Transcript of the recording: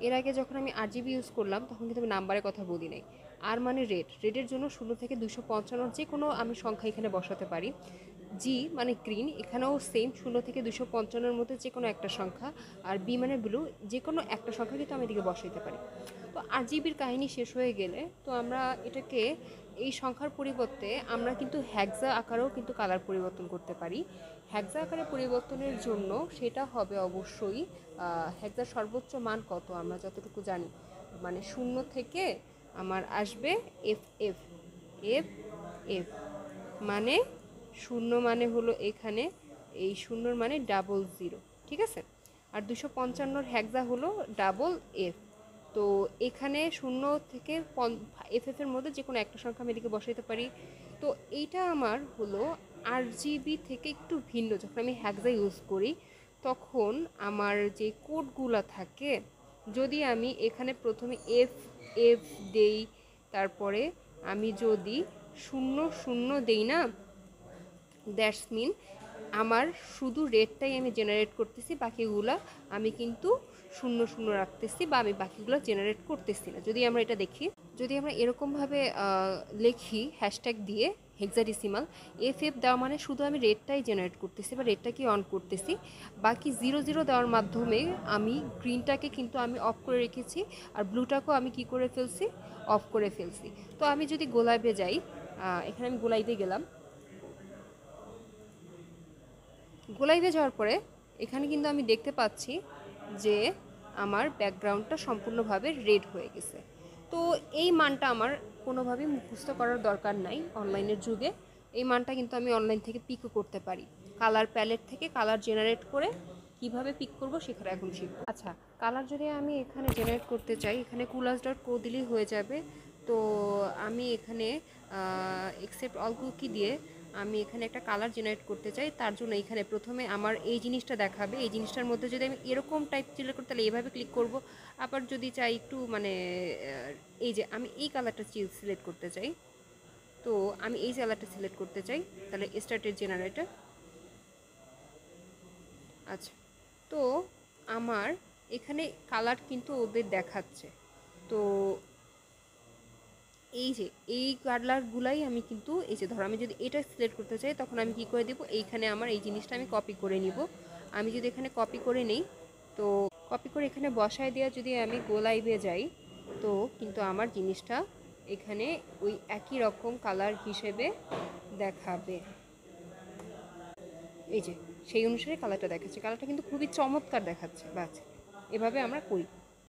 এর আগে যখন আমি RGB ইউজ করলাম তখন কিন্তু আমি নাম্বারের কথা বলি নাই। আর মানে রেডের জন্য 0 থেকে 255 যে কোনো আমি সংখ্যা এখানে বসাতে পারি। জি মানে গ্রিন, এখানেও সেম 0 থেকে 255-এর মধ্যে যে কোনো একটা সংখ্যা। আর বি মানে ব্লু, যে কোনো একটা সংখ্যা কিন্তু আমি এদিকে বসাইতে পারি। তো RGBর কাহিনী শেষ হয়ে গেলে তো আমরা এটাকে এই সংখ্যার পরিবর্তে আমরা কিন্তু হ্যাক্সা আকারেও কিন্তু কালার পরিবর্তন করতে পারি। হ্যাক্সা আকারে পরিবর্তনের জন্য সেটা হবে অবশ্যই হ্যাক্সার সর্বোচ্চ মান কত আমরা যতটুকু জানি, মানে 0 থেকে আমার আসবে এফ এফ এফ এফ, মানে 0 মানে হলো এখানে, এই 0-র মানে 00, ঠিক আছে। আর 255-র হ্যাক্সা হলো ডাবল এফ। তো এখানে 0 থেকে এফ এর মধ্যে যে কোনো একটা সংখ্যা আমি এদিকে বসাইতে পারি। তো এইটা আমার হলো RGB থেকে একটু ভিন্ন। যখন আমি হ্যাক্সা ইউজ করি তখন আমার যে কোডগুলো থাকে, যদি আমি এখানে প্রথমে এফ এফ দেই, তারপরে আমি যদি 00 দেই না, দ্যাটস মিন আমার শুধু রেডটাই আমি জেনারেট করতেছি, বাকিগুলা আমি কিন্তু 00 রাখতেছি বা আমি বাকিগুলো জেনারেট করতেছি না। যদি আমরা এটা দেখি, যদি আমরা এরকমভাবে লিখি হ্যাশট্যাগ দিয়ে হেক্সাডেসিমাল, এফ দেওয়া মানে শুধু আমি রেডটাই জেনারেট করতেছি বা রেডটাকে অন করতেছি, বাকি 00 দেওয়ার মাধ্যমে আমি গ্রিনটাকে কিন্তু আমি অফ করে রেখেছি, আর ব্লুটাকেও আমি কি করে ফেলছি, অফ করে ফেলছি। তো আমি যদি গোলাপে যাই, এখানে আমি গোলাইতে গেলাম, গোলাইতে যাওয়ার পরে এখানে কিন্তু আমি দেখতে পাচ্ছি যে আমার ব্যাকগ্রাউন্ডটা সম্পূর্ণভাবে রেড হয়ে গেছে। তো এই মানটা আমার কোনোভাবেই মুখস্থ করার দরকার নাই। অনলাইনের যুগে এই মানটা কিন্তু আমি অনলাইন থেকে পিকও করতে পারি। কালার প্যালেট থেকে কালার জেনারেট করে কিভাবে পিক করব সেখানে এখন শিখব। আচ্ছা, কালার যদি আমি এখানে জেনারেট করতে চাই, এখানে coolers.co দিলেই হয়ে যাবে। তো আমি এখানে এক্সেপ্ট অল কুকি দিয়ে আমি এখানে একটা কালার জেনারেট করতে চাই। তার জন্য এখানে প্রথমে আমার এই জিনিসটা দেখাবে, এই জিনিসটার মধ্যে যদি আমি এরকম টাইপ সিলেক্ট করতে, তাহলে এইভাবে ক্লিক করব। আবার যদি চাই একটু মানে এই যে আমি এই কালারটা সিলেক্ট করতে চাই, তো আমি এই কালারটা সিলেক্ট করতে চাই, তাহলে স্টার্টেড জেনারেটর। আচ্ছা, তো আমার এখানে কালার কিন্তু ওদের দেখাচ্ছে। তো এই যে এই কালারগুলাই আমি কিন্তু এই যে ধরো আমি যদি এটা সিলেক্ট করতে চাই, তখন আমি কি করে দেবো, এইখানে আমার এই জিনিসটা আমি কপি করে নিব। আমি যদি এখানে কপি করে নিই, তো কপি করে এখানে বসায় দেওয়া যদি আমি গোলাইভে যাই, তো কিন্তু আমার জিনিসটা এখানে ওই একই রকম কালার হিসেবে দেখাবে। এই যে সেই অনুসারে কালারটা দেখাচ্ছে, কালারটা কিন্তু খুবই চমৎকার দেখাচ্ছে। বাস এভাবে আমরা করি।